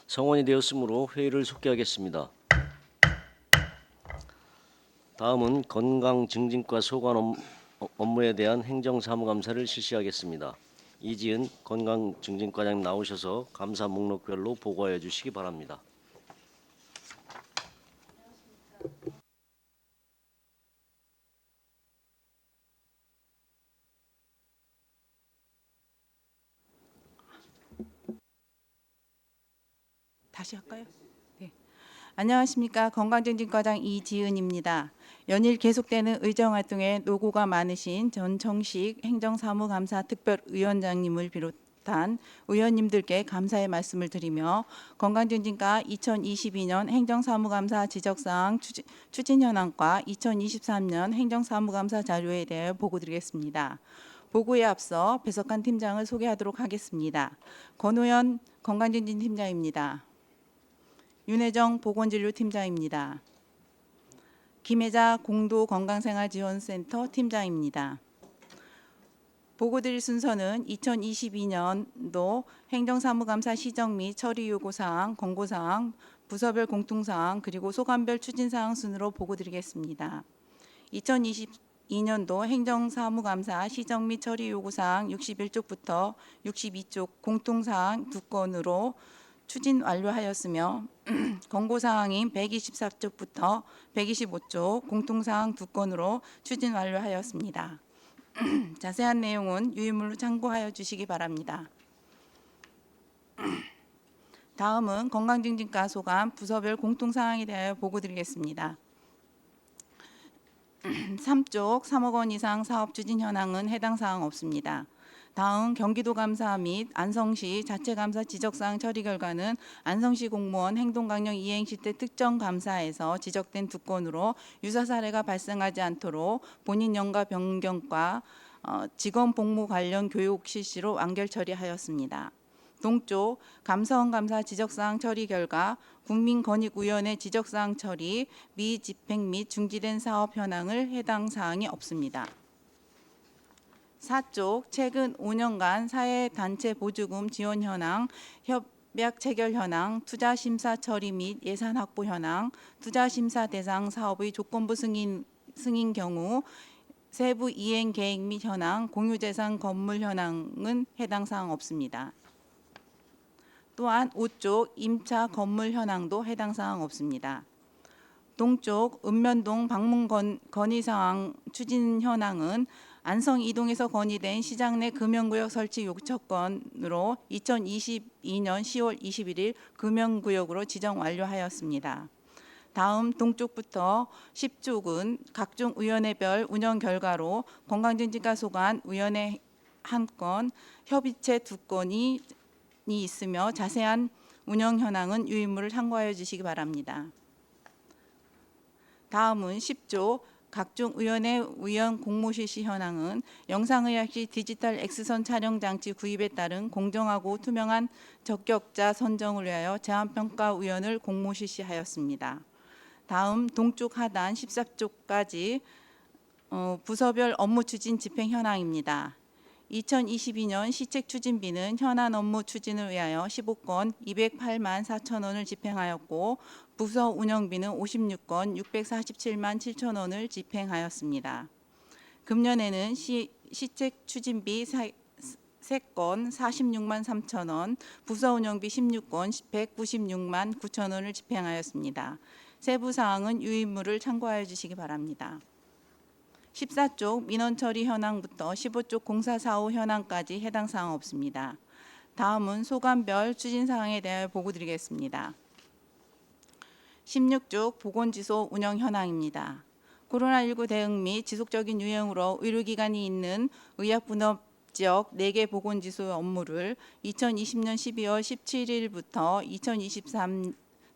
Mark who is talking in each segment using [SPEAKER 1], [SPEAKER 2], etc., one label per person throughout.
[SPEAKER 1] 성원이 되었으므로 회의를 속기하겠습니다. 다음은 건강증진과 소관 업무에 대한 행정사무감사를 실시하겠습니다. 이지은 건강증진과장님 나오셔서 감사 목록별로 보고하여 주시기 바랍니다.
[SPEAKER 2] 다시 할까요? 네. 안녕하십니까. 건강증진과장 이지은입니다. 연일 계속되는 의정활동에 노고가 많으신 전정식 행정사무감사 특별위원장님을 비롯한 의원님들께 감사의 말씀을 드리며 건강증진과 2022년 행정사무감사 지적사항 추진 현황과 2023년 행정사무감사 자료에 대해 보고드리겠습니다. 보고에 앞서 배석한 팀장을 소개하도록 하겠습니다. 권호연 건강증진 팀장입니다. 윤혜정 보건진료팀장입니다. 김혜자 공도건강생활지원센터 팀장입니다. 보고드릴 순서는 2022년도 행정사무감사 시정 및 처리 요구사항, 권고사항, 부서별 공통사항, 그리고 소관별 추진사항 순으로 보고드리겠습니다. 2022년도 행정사무감사 시정 및 처리 요구사항 61쪽부터 62쪽 공통사항 2건으로 추진 완료하였으며 권고사항인 124쪽부터 125쪽 공통사항 2건으로 추진 완료하였습니다. 자세한 내용은 유인물로 참고하여 주시기 바랍니다. 다음은 건강증진과 소관 부서별 공통사항에 대하여 보고드리겠습니다. 3쪽 3억 원 이상 사업 추진 현황은 해당 사항 없습니다. 다음 경기도감사 및 안성시 자체감사 지적사항 처리 결과는 안성시 공무원 행동강령 이행시 때 특정 감사에서 지적된 2건으로 유사 사례가 발생하지 않도록 본인 연가 변경과 직원 복무 관련 교육 실시로 완결 처리하였습니다. 동쪽 감사원 감사 지적사항 처리 결과 국민권익위원회 지적사항 처리 미집행 및 중지된 사업 현황을 해당 사항이 없습니다. 4쪽 최근 5년간 사회단체 보조금 지원 현황, 협약 체결 현황, 투자 심사 처리 및 예산 확보 현황, 투자 심사 대상 사업의 조건부 승인 경우 세부 이행 계획 및 현황, 공유재산 건물 현황은 해당 사항 없습니다. 또한 5쪽 임차 건물 현황도 해당 사항 없습니다. 동쪽 읍면동 방문 건의 사항 추진 현황은 안성 이동에서 건의된 시장 내 금연구역 설치 요청건으로 2022년 10월 21일 금연구역으로 지정 완료하였습니다. 다음 동쪽부터 10쪽은 각종 위원회별 운영 결과로 건강증진과 소관 위원회 1건, 협의체 2건이 있으며 자세한 운영 현황은 유인물을 참고하여 주시기 바랍니다. 다음은 10조 각종 위원회 위원 공모 실시 현황은 영상의학 시 디지털 X선 촬영 장치 구입에 따른 공정하고 투명한 적격자 선정을 위하여 제안평가위원을 공모 실시하였습니다. 다음 동쪽 하단 14쪽까지 부서별 업무 추진 집행 현황입니다. 2022년 시책 추진비는 현안 업무 추진을 위하여 15건 208만 4천 원을 집행하였고 부서 운영비는 56건 647만 7천 원을 집행하였습니다. 금년에는 시책 추진비 3건 46만 3천 원, 부서 운영비 16건 196만 9천 원을 집행하였습니다. 세부 사항은 유인물을 참고하여 주시기 바랍니다. 14쪽 민원 처리 현황부터 15쪽 공사 사후 현황까지 해당 사항 없습니다. 다음은 소관별 추진 사항에 대해 보고드리겠습니다. 16쪽 보건지소 운영 현황입니다. 코로나19 대응 및 지속적인 유행으로 의료기관이 있는 의약분업 지역 4개 보건지소의 업무를 2020년 12월 17일부터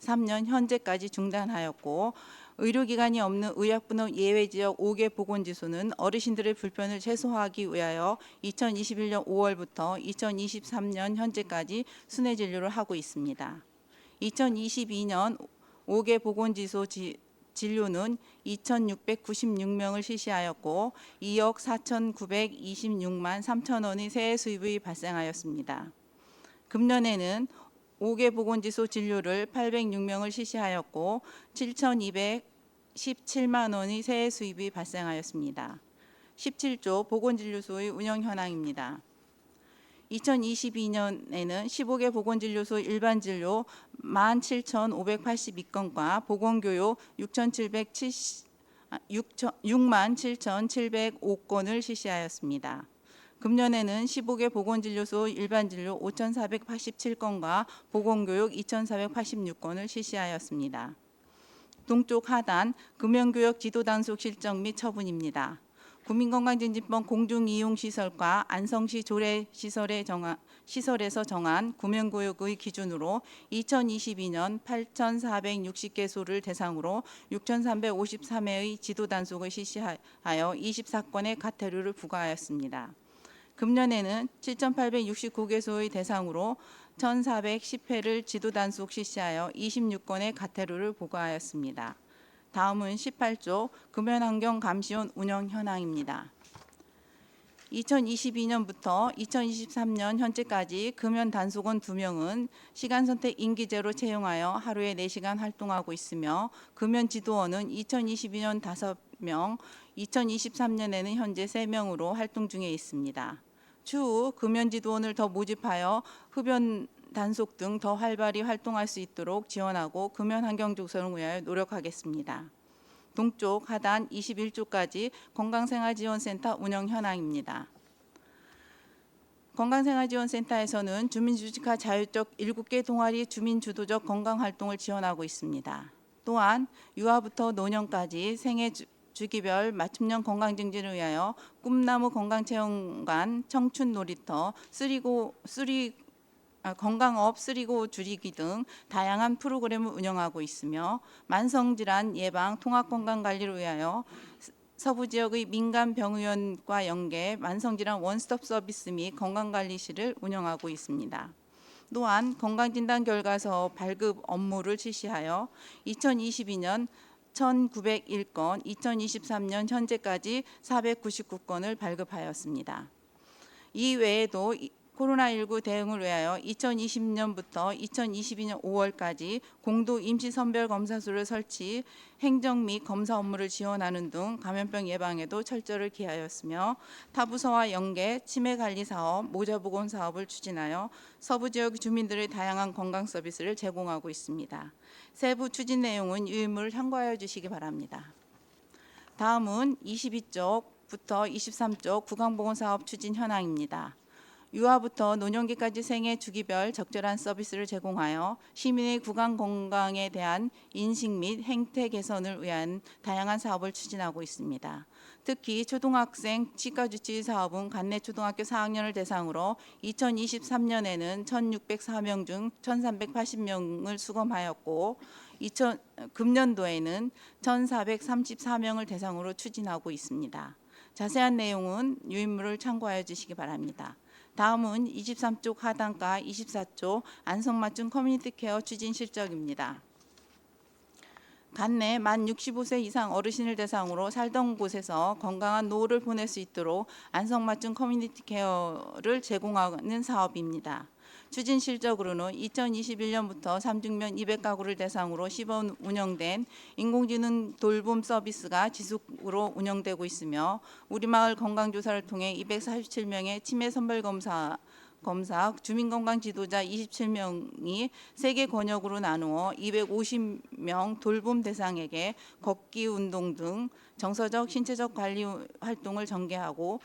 [SPEAKER 2] 2023년 현재까지 중단하였고 의료기관이 없는 의약분업 예외지역 5개 보건지소는 어르신들의 불편을 최소화하기 위하여 2021년 5월부터 2023년 현재까지 순회진료를 하고 있습니다. 2022년 5개 보건지소 진료는 2,696명을 실시하였고 2억 4,926만 3천 원의 세액 수입이 발생하였습니다. 금년에는 5개 보건지소 진료를 806명을 실시하였고 7,217만 원의 세액 수입이 발생하였습니다. 17조 보건진료소의 운영 현황입니다. 2022년에는 15개 보건진료소 일반진료 17,582건과 보건교육 67,705건을 실시하였습니다. 금년에는 15개 보건진료소 일반진료 5,487건과 보건교육 2,486건을 실시하였습니다. 동쪽 하단 금연교역 지도단속 실정 및 처분입니다. 국민건강증진법 공중이용시설과 안성시 조례시설에서 정한 구명구역의 기준으로 2022년 8,460개소를 대상으로 6,353회의 지도단속을 실시하여 24건의 과태료를 부과하였습니다. 금년에는 7,869개소의 대상으로 1,410회를 지도단속 실시하여 26건의 과태료를 부과하였습니다. 다음은 18조 금연환경감시원 운영 현황입니다. 2022년부터 2023년 현재까지 금연단속원 2명은 시간선택 임기제로 채용하여 하루에 4시간 활동하고 있으며 금연지도원은 2022년 5명, 2023년에는 현재 3명으로 활동 중에 있습니다. 추후 금연지도원을 더 모집하여 흡연 단속 등 더 활발히 활동할 수 있도록 지원하고 금연 환경 조성을 위하여 노력하겠습니다. 동쪽 하단 21조까지 건강생활지원센터 운영 현황입니다. 건강생활지원센터에서는 주민주직화 자율적 7개 동아리 주민주도적 건강활동을 지원하고 있습니다. 또한 유아부터 노년까지 생애 주기별 맞춤형 건강증진을 위하여 꿈나무 건강체험관, 청춘놀이터, 건강업 쓰리고 줄이기 등 다양한 프로그램을 운영하고 있으며 만성질환 예방 통합건강관리를 위하여 서부 지역의 민간병의원과 연계 만성질환 원스톱 서비스 및 건강관리실을 운영하고 있습니다. 또한 건강진단 결과서 발급 업무를 실시하여 2022년 1,901건, 2023년 현재까지 499건을 발급하였습니다. 이 외에도 코로나19 대응을 위하여 2020년부터 2022년 5월까지 공도 임시선별검사소를 설치, 행정 및 검사 업무를 지원하는 등 감염병 예방에도 철저를 기하였으며 타부서와 연계 치매관리 사업, 모자보건 사업을 추진하여 서부 지역 주민들의 다양한 건강 서비스를 제공하고 있습니다. 세부 추진 내용은 유인물을 참고하여 주시기 바랍니다. 다음은 22쪽부터 23쪽 구강보건사업 추진 현황입니다. 유아부터 노년기까지 생애 주기별 적절한 서비스를 제공하여 시민의 구강 건강에 대한 인식 및 행태 개선을 위한 다양한 사업을 추진하고 있습니다. 특히 초등학생 치과주치 사업은 관내 초등학교 4학년을 대상으로 2023년에는 1,604명 중 1,380명을 수검하였고 금년도에는 1,434명을 대상으로 추진하고 있습니다. 자세한 내용은 유인물을 참고하여 주시기 바랍니다. 다음은 23쪽 하단과 24쪽 안성맞춤 커뮤니티 케어 추진 실적입니다. 관내 만 65세 이상 어르신을 대상으로 살던 곳에서 건강한 노후를 보낼 수 있도록 안성맞춤 커뮤니티 케어를 제공하는 사업입니다. 추진 실적으로는 2021년부터 3중면 200가구를 대상으로 시범 운영된 인공지능 돌봄 서비스가 지속으로 운영되고 있으며 우리마을 건강조사를 통해 247명의 치매 선별 검사, 주민건강 지도자 27명이 3개 권역으로 나누어 250명 돌봄 대상에게 걷기 운동 등 정서적, 신체적 관리 활동을 전개하고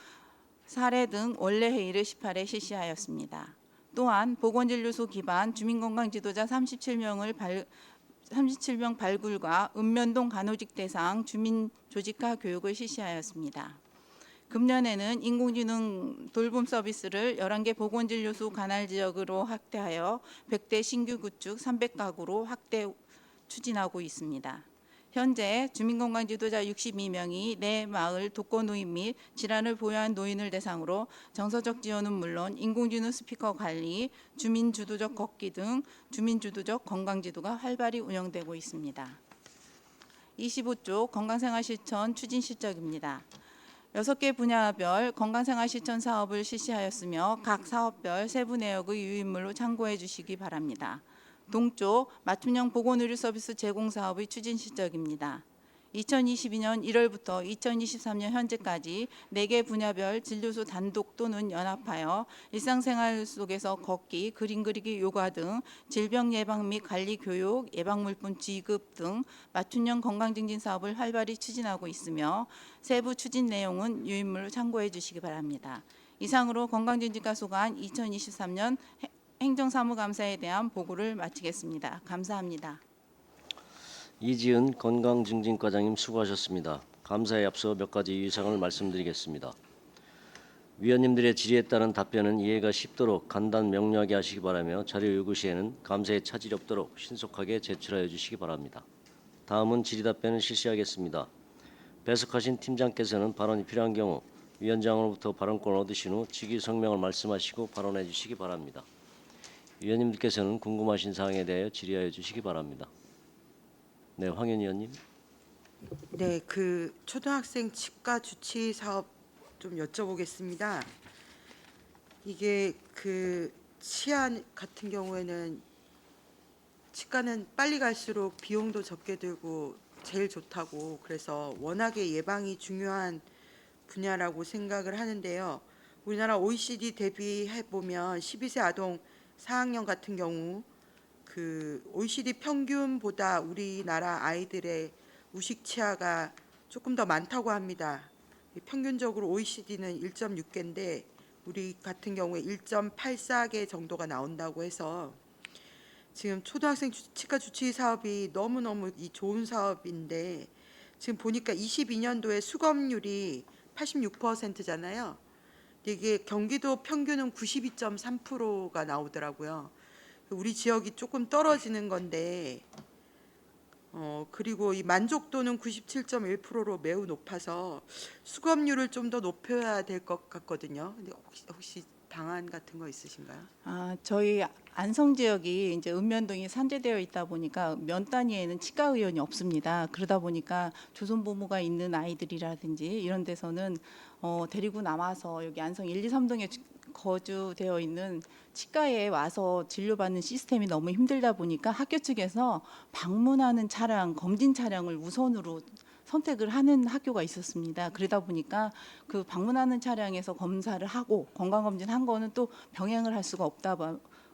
[SPEAKER 2] 사례 등 원래 회의를 18회 실시하였습니다. 또한 보건진료소 기반 주민건강 지도자 37명 발굴과 읍면동 간호직 대상 주민 조직화 교육을 실시하였습니다. 금년에는 인공지능 돌봄 서비스를 11개 보건진료소 관할 지역으로 확대하여 100대 신규 구축 300가구로 확대 추진하고 있습니다. 현재 주민건강 지도자 62명이 내 마을 독거노인 및 질환을 보유한 노인을 대상으로 정서적 지원은 물론 인공지능 스피커 관리, 주민주도적 걷기 등 주민주도적 건강지도가 활발히 운영되고 있습니다. 25쪽 건강생활실천 추진 실적입니다. 6개 분야별 건강생활 실천 사업을 실시하였으며 각 사업별 세부 내역의 유인물로 참고해 주시기 바랍니다. 동쪽 맞춤형 보건의료 서비스 제공 사업의 추진 실적입니다. 2022년 1월부터 2023년 현재까지 4개 분야별 진료소 단독 또는 연합하여 일상생활 속에서 걷기, 그림 그리기 요가 등 질병 예방 및 관리 교육, 예방물품 지급 등 맞춤형 건강증진 사업을 활발히 추진하고 있으며 세부 추진 내용은 유인물로 참고해 주시기 바랍니다. 이상으로 건강증진과 소관 2023년 행정사무감사에 대한 보고를 마치겠습니다. 감사합니다.
[SPEAKER 1] 이지은 건강증진과장님 수고하셨습니다. 감사에 앞서 몇 가지 유의사항을 말씀드리겠습니다. 위원님들의 질의에 따른 답변은 이해가 쉽도록 간단 명료하게 하시기 바라며 자료 요구 시에는 감사에 차질이 없도록 신속하게 제출하여 주시기 바랍니다. 다음은 질의답변을 실시하겠습니다. 배석하신 팀장께서는 발언이 필요한 경우 위원장으로부터 발언권을 얻으신 후 직위 성명을 말씀하시고 발언해 주시기 바랍니다. 위원님들께서는 궁금하신 사항에 대하여 질의하여 주시기 바랍니다. 네, 황현 의원님.
[SPEAKER 3] 네, 그 초등학생 치과 주치 사업 좀 여쭤보겠습니다. 이게 그 치아 같은 경우에는 치과는 빨리 갈수록 비용도 적게 들고 제일 좋다고 그래서 워낙에 예방이 중요한 분야라고 생각을 하는데요. 우리나라 OECD 대비해 보면 12세 아동 4학년 같은 경우 그 OECD 평균보다 우리나라 아이들의 우식 치아가 조금 더 많다고 합니다. 평균적으로 OECD는 1.6개인데 우리 같은 경우에 1.84개 정도가 나온다고 해서 지금 초등학생 치과 주치 사업이 너무너무 좋은 사업인데 지금 보니까 22년도에 수검률이 86%잖아요. 이게 경기도 평균은 92.3%가 나오더라고요. 우리 지역이 조금 떨어지는 건데 그리고 이 만족도는 97.1%로 매우 높아서 수검률을 좀 더 높여야 될 것 같거든요. 근데 혹시 방안 같은 거 있으신가요?
[SPEAKER 2] 저희 안성 지역이 이제 읍면동이 산재되어 있다 보니까 면 단위에는 치과 의원이 없습니다. 그러다 보니까 조선 부모가 있는 아이들이라든지 이런 데서는 데리고 남아서 여기 안성 1, 2, 3동에 거주되어 있는 치과에 와서 진료받는 시스템이 너무 힘들다 보니까 학교 측에서 방문하는 차량, 검진 차량을 우선으로 선택을 하는 학교가 있었습니다. 그러다 보니까 그 방문하는 차량에서 검사를 하고 건강검진 한 거는 또 병행을 할 수가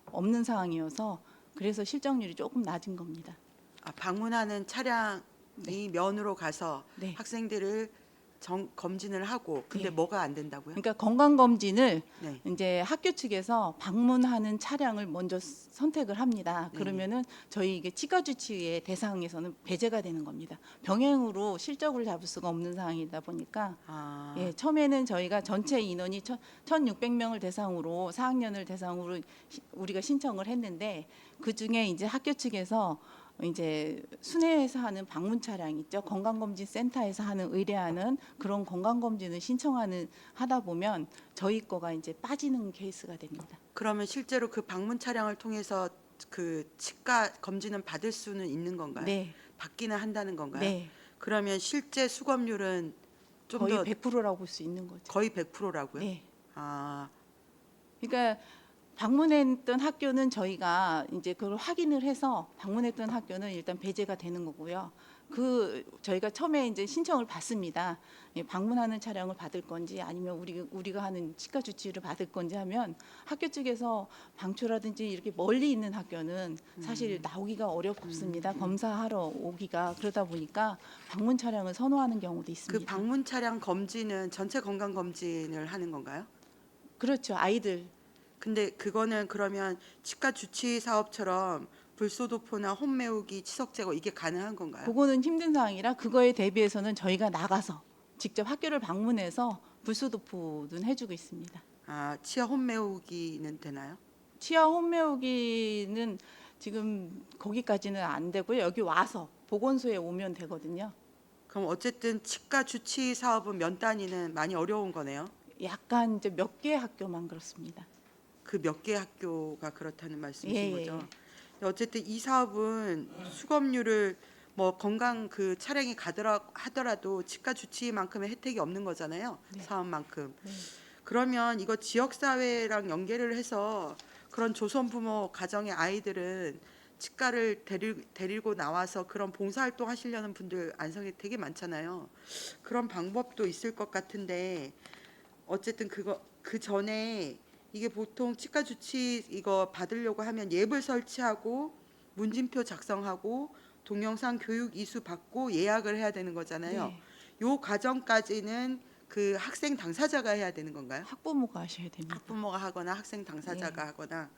[SPEAKER 2] 없는 상황이어서 그래서 실적률이 조금 낮은 겁니다.
[SPEAKER 3] 방문하는 차량이 면으로 가서
[SPEAKER 2] 네.
[SPEAKER 3] 학생들을 검진을 하고 근데
[SPEAKER 2] 네.
[SPEAKER 3] 뭐가 안 된다고요?
[SPEAKER 2] 그러니까 건강검진을
[SPEAKER 3] 네.
[SPEAKER 2] 이제 학교 측에서 방문하는 차량을 먼저 선택을 합니다.
[SPEAKER 3] 네.
[SPEAKER 2] 그러면은 저희 이게 치과 주치의 대상에서는 배제가 되는 겁니다. 병행으로 실적을 잡을 수가 없는 상황이다 보니까 예, 처음에는 저희가 전체 인원이 1,600명을 대상으로 4학년을 대상으로 우리가 신청을 했는데 그 중에 이제 학교 측에서 이제 순회에서 하는 방문 차량 있죠. 건강검진 센터에서 하는 의뢰하는 그런 건강검진을 신청하는 하다 보면 저희 거가 이제 빠지는 케이스가 됩니다.
[SPEAKER 3] 그러면 실제로 그 방문 차량을 통해서 그 치과 검진은 받을 수는 있는 건가요?
[SPEAKER 2] 네,
[SPEAKER 3] 받기는 한다는 건가요?
[SPEAKER 2] 네,
[SPEAKER 3] 그러면 실제 수검률은 좀
[SPEAKER 2] 거의
[SPEAKER 3] 더
[SPEAKER 2] 100%라고 볼 수 있는 거죠.
[SPEAKER 3] 거의 100%라고요?
[SPEAKER 2] 네,
[SPEAKER 3] 아,
[SPEAKER 2] 그러니까 방문했던 학교는 저희가 이제 그걸 확인을 해서 방문했던 학교는 일단 배제가 되는 거고요. 그 저희가 처음에 이제 신청을 받습니다. 예, 방문하는 차량을 받을 건지 아니면 우리가 하는 치과 주치를 받을 건지 하면 학교 측에서 방초라든지 이렇게 멀리 있는 학교는 사실 나오기가 어렵습니다. 검사하러 오기가 그러다 보니까 방문 차량을 선호하는 경우도
[SPEAKER 3] 그
[SPEAKER 2] 있습니다.
[SPEAKER 3] 방문 차량 검진은 전체 건강 검진을 하는 건가요?
[SPEAKER 2] 그렇죠. 아이들
[SPEAKER 3] 근데 그거는 그러면 치과 주치 사업처럼 불소도포나 홈메우기, 치석 제거 이게 가능한 건가요?
[SPEAKER 2] 그거는 힘든 상황이라 그거에 대비해서는 저희가 나가서 직접 학교를 방문해서 불소도포는 해주고 있습니다.
[SPEAKER 3] 치아 홈메우기는 되나요?
[SPEAKER 2] 치아 홈메오기는 지금 거기까지는 안 되고요. 여기 와서 보건소에 오면 되거든요.
[SPEAKER 3] 그럼 어쨌든 치과 주치 사업은 면 단위는 많이 어려운 거네요.
[SPEAKER 2] 약간 이제 몇 개 학교만 그렇습니다.
[SPEAKER 3] 그 몇 개 학교가 그렇다는 말씀이신
[SPEAKER 2] 예, 예,
[SPEAKER 3] 거죠.
[SPEAKER 2] 예.
[SPEAKER 3] 근데 어쨌든 이 사업은 수검률을 뭐 건강 그 차량이 가더라 하더라도 치과 주치의만큼의 혜택이 없는 거잖아요.
[SPEAKER 2] 네.
[SPEAKER 3] 사업만큼.
[SPEAKER 2] 네.
[SPEAKER 3] 그러면 이거 지역 사회랑 연계를 해서 그런 조선 부모 가정의 아이들은 치과를 데리고 나와서 그런 봉사활동 하시려는 분들 안성에 되게 많잖아요. 그런 방법도 있을 것 같은데 어쨌든 그거 그 전에 이게 보통 치과 주치 이거 받으려고 하면 앱을 설치하고 문진표 작성하고 동영상 교육 이수 받고 예약을 해야 되는 거잖아요.
[SPEAKER 2] 네.
[SPEAKER 3] 요 과정까지는 그 학생 당사자가 해야 되는 건가요?
[SPEAKER 2] 학부모가 하셔야 됩니다.
[SPEAKER 3] 학부모가 하거나 학생 당사자가
[SPEAKER 2] 예.
[SPEAKER 3] 하거나.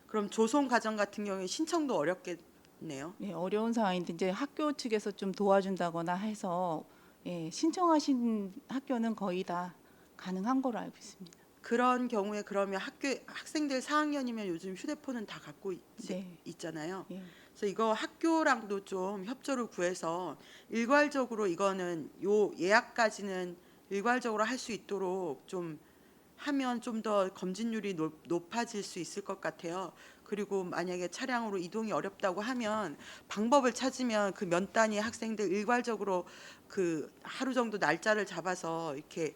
[SPEAKER 3] 그럼 조성 과정 같은 경우에 신청도 어렵겠네요.
[SPEAKER 2] 예, 어려운 상황인데 이제 학교 측에서 좀 도와준다거나 해서 예, 신청하신 학교는 거의 다 가능한 걸로 알고 있습니다.
[SPEAKER 3] 그런 경우에 그러면 학생들 4학년이면 요즘 휴대폰은 다 갖고
[SPEAKER 2] 네.
[SPEAKER 3] 있잖아요.
[SPEAKER 2] 예.
[SPEAKER 3] 그래서 이거 학교랑도 좀 협조를 구해서 일괄적으로 이거는 요 예약까지는 일괄적으로 할 수 있도록 좀 하면 좀 더 검진율이 높아질 수 있을 것 같아요. 그리고 만약에 차량으로 이동이 어렵다고 하면 방법을 찾으면 그 몇 단위 학생들 일괄적으로 그 하루 정도 날짜를 잡아서 이렇게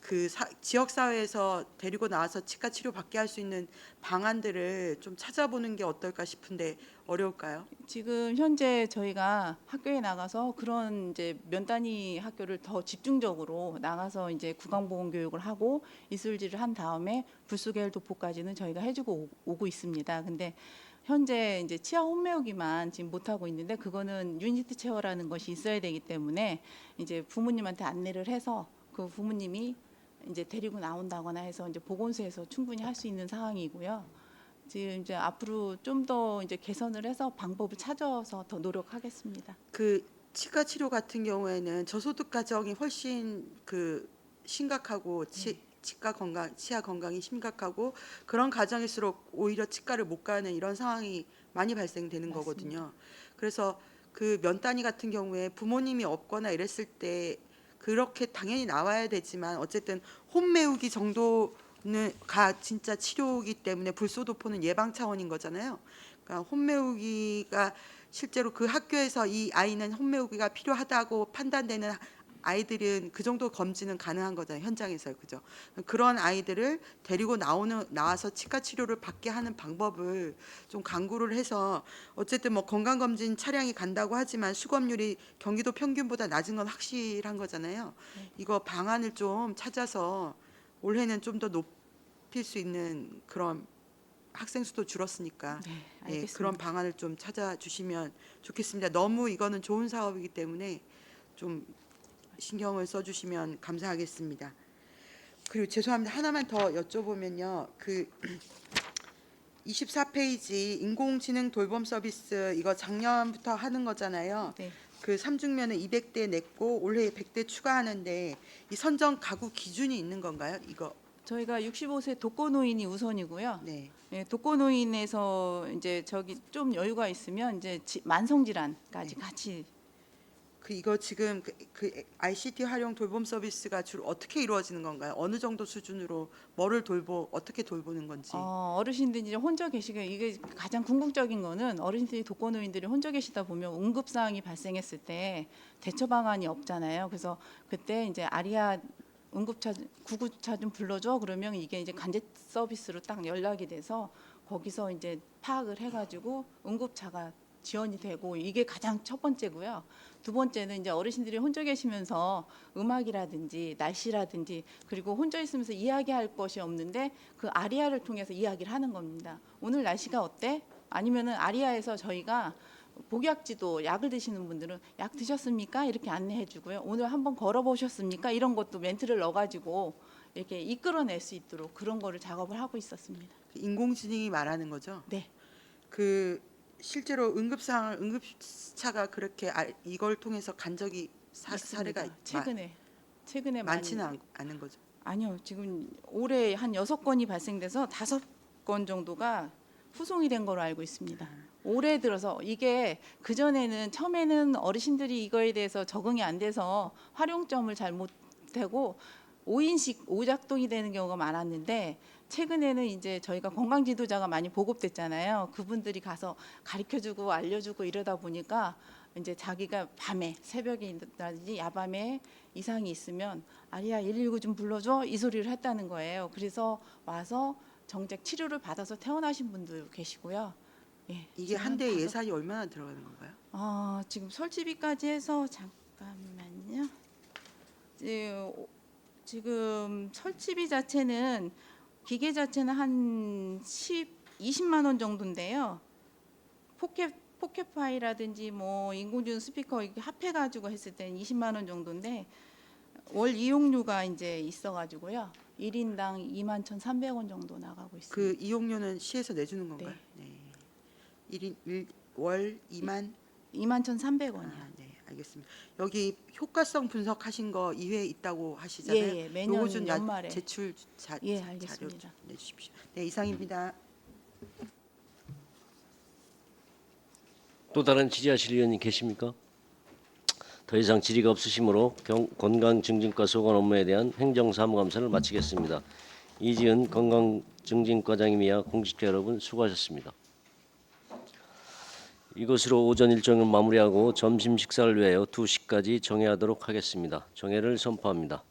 [SPEAKER 3] 그 지역 사회에서 데리고 나와서 치과 치료 받게 할 수 있는 방안들을 좀 찾아보는 게 어떨까 싶은데 어려울까요?
[SPEAKER 2] 지금 현재 저희가 학교에 나가서 그런 이제 면 단위 학교를 더 집중적으로 나가서 이제 구강보건 교육을 하고 이술지를 한 다음에 불수계열 도포까지는 저희가 해주고 오고 있습니다. 근데 현재 이제 치아 홈메오기만 지금 못 하고 있는데 그거는 유니티 체어라는 것이 있어야 되기 때문에 이제 부모님한테 안내를 해서 그 부모님이 이제 데리고 나온다거나 해서 이제 보건소에서 충분히 할 수 있는 상황이고요. 지금 이제 앞으로 좀 더 이제 개선을 해서 방법을 찾아서 더 노력하겠습니다.
[SPEAKER 3] 그 치과 치료 같은 경우에는 저소득 가정이 훨씬 그 심각하고 치아 건강이 심각하고 그런 가정일수록 오히려 치과를 못 가는 이런 상황이 많이 발생되는
[SPEAKER 2] 맞습니다.
[SPEAKER 3] 거거든요. 그래서 그 면 단위 같은 경우에 부모님이 없거나 이랬을 때 그렇게 당연히 나와야 되지만 어쨌든 홈 메우기 정도는 가 진짜 치료이기 때문에 불소도포는 예방 차원인 거잖아요. 그러니까 홈 메우기가 실제로 그 학교에서 이 아이는 홈메오기가 필요하다고 판단되는 아이들은 그 정도 검진은 가능한 거잖아요. 현장에서. 그죠? 그런 아이들을 데리고 나와서 치과 치료를 받게 하는 방법을 좀 강구를 해서 어쨌든 뭐 건강검진 차량이 간다고 하지만 수검률이 경기도 평균보다 낮은 건 확실한 거잖아요. 이거 방안을 좀 찾아서 올해는 좀 더 높일 수 있는 그런 학생 수도 줄었으니까
[SPEAKER 2] 네,
[SPEAKER 3] 예,
[SPEAKER 2] 알겠습니다.
[SPEAKER 3] 그런 방안을 좀 찾아주시면 좋겠습니다. 너무 이거는 좋은 사업이기 때문에 좀 신경을 써주시면 감사하겠습니다. 그리고 죄송합니다. 하나만 더 여쭤보면요. 그 24페이지 인공지능 돌봄 서비스 이거 작년부터 하는 거잖아요.
[SPEAKER 2] 네.
[SPEAKER 3] 그 3중면은 200대 냈고 올해 100대 추가하는데 이 선정 가구 기준이 있는 건가요? 이거
[SPEAKER 2] 저희가 65세 독거노인이 우선이고요.
[SPEAKER 3] 네.
[SPEAKER 2] 예, 독거노인에서 이제 저기 좀 여유가 있으면 이제 만성 질환까지 같이
[SPEAKER 3] 그 이거 지금 그 ICT 활용 돌봄 서비스가 주로 어떻게 이루어지는 건가요? 어느 정도 수준으로 뭐를 어떻게 돌보는 건지.
[SPEAKER 2] 어르신들이 이제 혼자 계시게 이게 가장 궁극적인 거는 어르신들이 독거노인들이 혼자 계시다 보면 응급 상황이 발생했을 때 대처 방안이 없잖아요. 그래서 그때 이제 아리아 응급차 구급차 좀 불러줘 그러면 이게 이제 간제 서비스로 딱 연락이 돼서 거기서 이제 파악을 해가지고 응급차가 지원이 되고 이게 가장 첫 번째고요. 두 번째는 이제 어르신들이 혼자 계시면서 음악이라든지 날씨라든지 그리고 혼자 있으면서 이야기할 것이 없는데 그 아리아를 통해서 이야기를 하는 겁니다. 오늘 날씨가 어때? 아니면은 아리아에서 저희가 복약지도 약을 드시는 분들은 약 드셨습니까? 이렇게 안내해 주고요. 오늘 한번 걸어 보셨습니까? 이런 것도 멘트를 넣어 가지고 이렇게 이끌어낼 수 있도록 그런 거를 작업을 하고 있었습니다.
[SPEAKER 3] 인공지능이 말하는 거죠.
[SPEAKER 2] 네.
[SPEAKER 3] 그 실제로 응급차가 그렇게 이걸 통해서 간 적이 사례가
[SPEAKER 2] 있습니다. 최근에
[SPEAKER 3] 많지는 않은 거죠.
[SPEAKER 2] 아니요. 지금 올해 한 6건이 발생돼서 5건 정도가 후송이 된 걸로 알고 있습니다. 올해 들어서 이게 그전에는 처음에는 어르신들이 이거에 대해서 적응이 안 돼서 활용점을 잘 못하고 오인식 오작동이 되는 경우가 많았는데 최근에는 이제 저희가 건강 지도자가 많이 보급됐잖아요. 그분들이 가서 가르쳐주고 알려주고 이러다 보니까 이제 자기가 밤에 새벽이라든지 야밤에 이상이 있으면 아리야 119 좀 불러줘 이 소리를 했다는 거예요. 그래서 와서 정작 치료를 받아서 퇴원하신 분도 계시고요. 예,
[SPEAKER 3] 이게
[SPEAKER 2] 지금
[SPEAKER 3] 한 대
[SPEAKER 2] 다섯-
[SPEAKER 3] 예산이 얼마나 들어가는 건가요?
[SPEAKER 2] 지금 설치비까지 해서 잠깐만요. 지금 설치비 자체는 기계 자체는 한 20만 원 정도인데요. 포켓파이라든지 뭐 인공지능 스피커 이렇게 합해 가지고 했을 때는 20만 원 정도인데 월 이용료가 이제 있어 가지고요. 1인당 21,300원 정도 나가고 있습니다.
[SPEAKER 3] 그 이용료는 시에서 내주는 건가요? 네. 1인 월 2만
[SPEAKER 2] 21,300원이요.
[SPEAKER 3] 네, 알겠습니다. 여기 효과성 분석하신 거 2회 있다고 하시잖아요.
[SPEAKER 2] 예, 예, 매년
[SPEAKER 3] 요거 좀
[SPEAKER 2] 연말에.
[SPEAKER 3] 제출
[SPEAKER 2] 예,
[SPEAKER 3] 자료
[SPEAKER 2] 알겠습니다.
[SPEAKER 3] 좀 내주십시오. 네, 이상입니다.
[SPEAKER 1] 또 다른 질의하실 의원님 계십니까? 더 이상 질의가 없으시므로 건강증진과 소관 업무에 대한 행정사무감사를 마치겠습니다. 이지은 건강증진과장님이야 공직자 여러분 수고하셨습니다. 이것으로 오전 일정을 마무리하고 점심 식사를 위하여 2시까지 정회하도록 하겠습니다. 정회를 선포합니다.